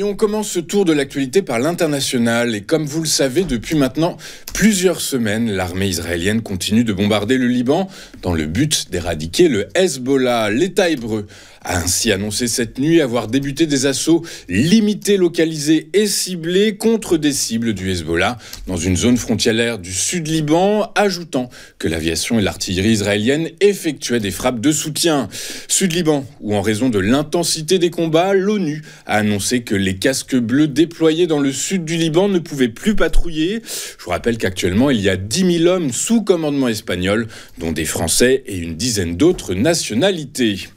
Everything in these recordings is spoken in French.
on commence ce tour de l'actualité par l'international. Et comme vous le savez, depuis maintenant plusieurs semaines, l'armée israélienne continue de bombarder le Liban dans le but d'éradiquer le Hezbollah. L'État hébreu a ainsi annoncé cette nuit avoir débuté des assauts limités, localisés et ciblés contre des cibles du Hezbollah dans une zone frontalière du sud Liban, ajoutant que l'aviation et l'artillerie israélienne effectuaient des frappes de soutien. Sud Liban, où en raison de l'intensité des combats, l'ONU a annoncé que les casques bleus déployés dans le sud du Liban ne pouvaient plus patrouiller. Je vous rappelle qu'actuellement, il y a 10 000 hommes sous commandement espagnol, dont des Français et une dizaine d'autres nationalités.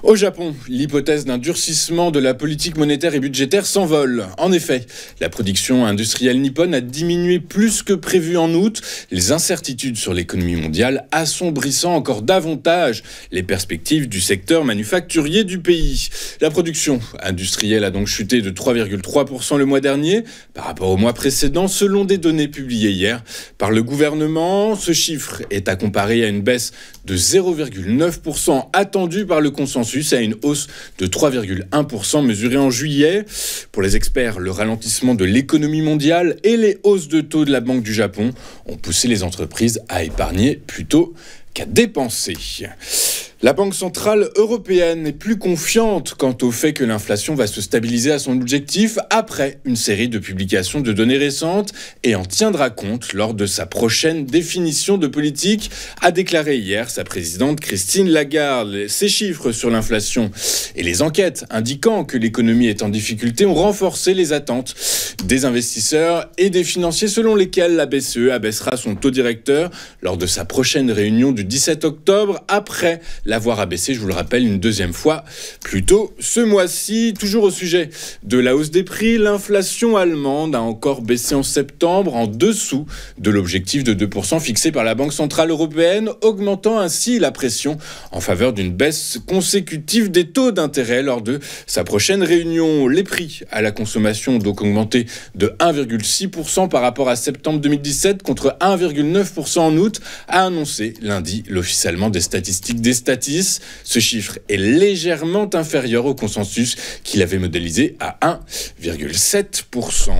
Au Japon, l'hypothèse d'un durcissement de la politique monétaire et budgétaire s'envole. En effet, la production industrielle nippone a diminué plus que prévu en août, les incertitudes sur l'économie mondiale assombrissant encore davantage les perspectives du secteur manufacturier du pays. La production industrielle a donc chuté de 3,3% le mois dernier par rapport au mois précédent, selon des données publiées hier par le gouvernement. Ce chiffre est à comparer à une baisse de 0,9% attendue par le consensus, à une hausse de 3,1% mesurée en juillet. Pour les experts, le ralentissement de l'économie mondiale et les hausses de taux de la Banque du Japon ont poussé les entreprises à épargner plutôt qu'à dépenser. La Banque centrale européenne est plus confiante quant au fait que l'inflation va se stabiliser à son objectif après une série de publications de données récentes et en tiendra compte lors de sa prochaine définition de politique, a déclaré hier sa présidente Christine Lagarde. Ces chiffres sur l'inflation et les enquêtes indiquant que l'économie est en difficulté ont renforcé les attentes des investisseurs et des financiers, selon lesquels la BCE abaissera son taux directeur lors de sa prochaine réunion du 17 octobre après l'avoir abaissé, je vous le rappelle, une deuxième fois plus tôt ce mois-ci. Toujours au sujet de la hausse des prix, l'inflation allemande a encore baissé en septembre en dessous de l'objectif de 2% fixé par la Banque centrale européenne, augmentant ainsi la pression en faveur d'une baisse consécutive des taux d'intérêt lors de sa prochaine réunion. Les prix à la consommation ont donc augmenté de 1,6% par rapport à septembre 2017 contre 1,9% en août, a annoncé lundi l'Office allemand des statistiques d'Estatis. Ce chiffre est légèrement inférieur au consensus qu'il avait modélisé à 1,7%.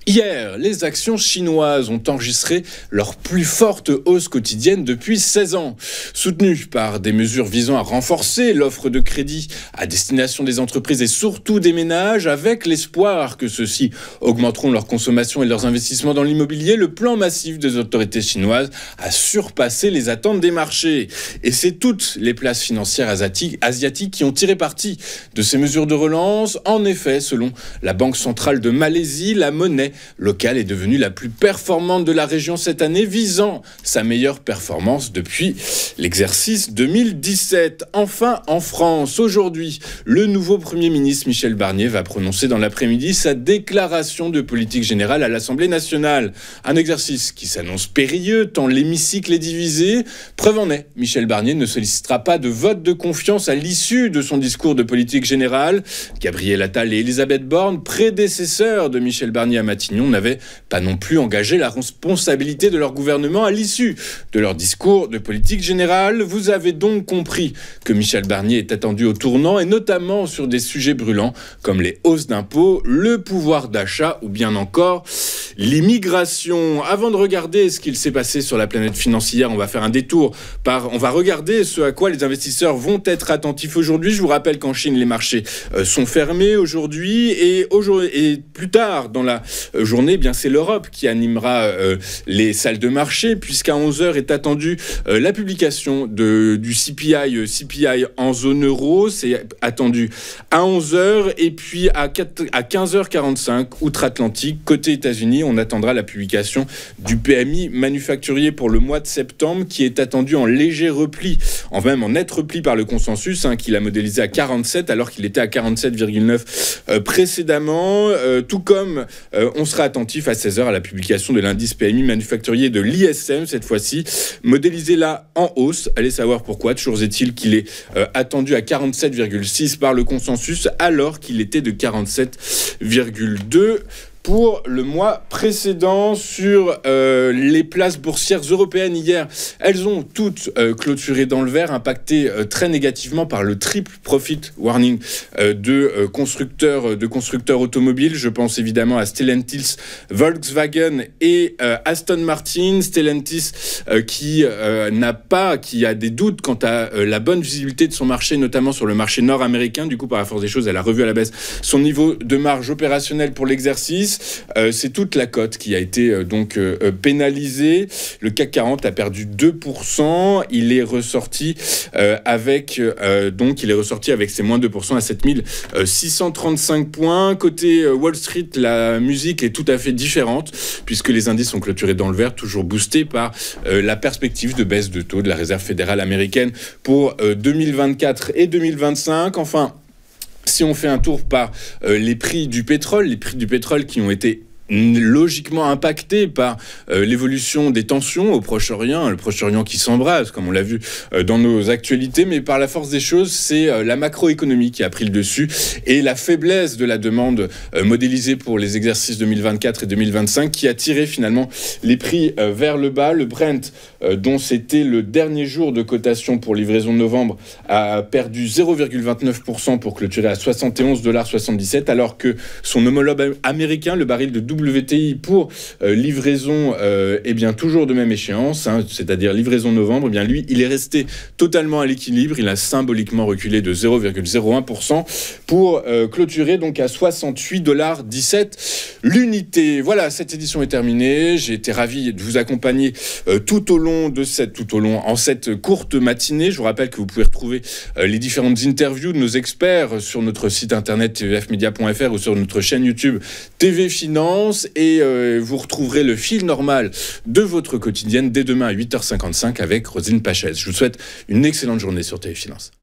Hier, les actions chinoises ont enregistré leur plus forte hausse quotidienne depuis 16 ans. Soutenues par des mesures visant à renforcer l'offre de crédit à destination des entreprises et surtout des ménages, avec l'espoir que ceux-ci augmenteront leur consommation et leurs investissements dans l'immobilier, le plan massif des autorités chinoises a surpassé les attentes des marchés. Et c'est toutes les places financières asiatiques qui ont tiré parti de ces mesures de relance. En effet, selon la Banque centrale de Malaisie, la monnaie locale est devenue la plus performante de la région cette année, visant sa meilleure performance depuis l'exercice 2017. Enfin, en France, aujourd'hui, le nouveau Premier ministre Michel Barnier va prononcer dans l'après-midi sa déclaration de politique générale à l'Assemblée nationale. Un exercice qui s'annonce périlleux tant l'hémicycle est divisé. Preuve en est, Michel Barnier ne sollicitera pas de vote de confiance à l'issue de son discours de politique générale. Gabriel Attal et Elisabeth Borne, prédécesseurs de Michel Barnier à Matignon, n'avaient pas non plus engagé la responsabilité de leur gouvernement à l'issue de leur discours de politique générale. Vous avez donc compris que Michel Barnier est attendu au tournant, et notamment sur des sujets brûlants comme les hausses d'impôts, le pouvoir d'achat ou bien encore l'immigration. Avant de regarder ce qu'il s'est passé sur la planète financière, on va faire un détour on va regarder ce à quoi les investisseurs vont être attentifs aujourd'hui. Je vous rappelle qu'en Chine, les marchés sont fermés aujourd'hui et plus tard dans la journée, c'est l'Europe qui animera les salles de marché, puisqu'à 11h est attendue la publication du CPI en zone euro. C'est attendu à 11h, et puis à 15h45 outre-Atlantique, côté États-Unis, on attendra la publication du PMI manufacturier pour le mois de septembre, qui est attendu en léger repli, même en net repli par le consensus, qu'il a modélisé à 47 alors qu'il était à 47,9 précédemment. Tout comme on sera attentif à 16h à la publication de l'indice PMI manufacturier de l'ISM, cette fois-ci modélisé là en hausse. Allez savoir pourquoi. Toujours est-il qu'il est attendu à 47,6 par le consensus alors qu'il était de 47,2 pour le mois précédent. Sur les places boursières européennes hier, elles ont toutes clôturé dans le vert, impactées très négativement par le triple profit warning de constructeurs automobiles. Je pense évidemment à Stellantis, Volkswagen et Aston Martin. Stellantis qui a des doutes quant à la bonne visibilité de son marché, notamment sur le marché nord-américain. Du coup, par la force des choses, elle a revu à la baisse son niveau de marge opérationnelle pour l'exercice. C'est toute la cote qui a été pénalisée. Le CAC 40 a perdu 2%. Il est ressorti avec ses moins 2% à 7635 points. Côté Wall Street, la musique est tout à fait différente puisque les indices sont clôturés dans le vert, toujours boostés par la perspective de baisse de taux de la Réserve fédérale américaine pour 2024 et 2025. Enfin, si on fait un tour par les prix du pétrole qui ont été logiquement impacté par l'évolution des tensions au Proche-Orient, le Proche-Orient qui s'embrase, comme on l'a vu dans nos actualités, mais par la force des choses, c'est la macroéconomie qui a pris le dessus et la faiblesse de la demande modélisée pour les exercices 2024 et 2025 qui a tiré finalement les prix vers le bas. Le Brent, dont c'était le dernier jour de cotation pour livraison de novembre, a perdu 0,29% pour clôturer à 71,77 $, alors que son homologue américain, le baril de WTI pour livraison, toujours de même échéance, c'est-à-dire livraison novembre, lui, il est resté totalement à l'équilibre. Il a symboliquement reculé de 0,01% pour clôturer donc à 68,17 $ l'unité. Voilà, cette édition est terminée. J'ai été ravi de vous accompagner tout au long en cette courte matinée. Je vous rappelle que vous pouvez retrouver les différentes interviews de nos experts sur notre site internet tvfmedia.fr ou sur notre chaîne YouTube TV Finance. Et vous retrouverez le fil normal de votre quotidienne dès demain à 8h55 avec Roselyne Pachez. Je vous souhaite une excellente journée sur TV Finance.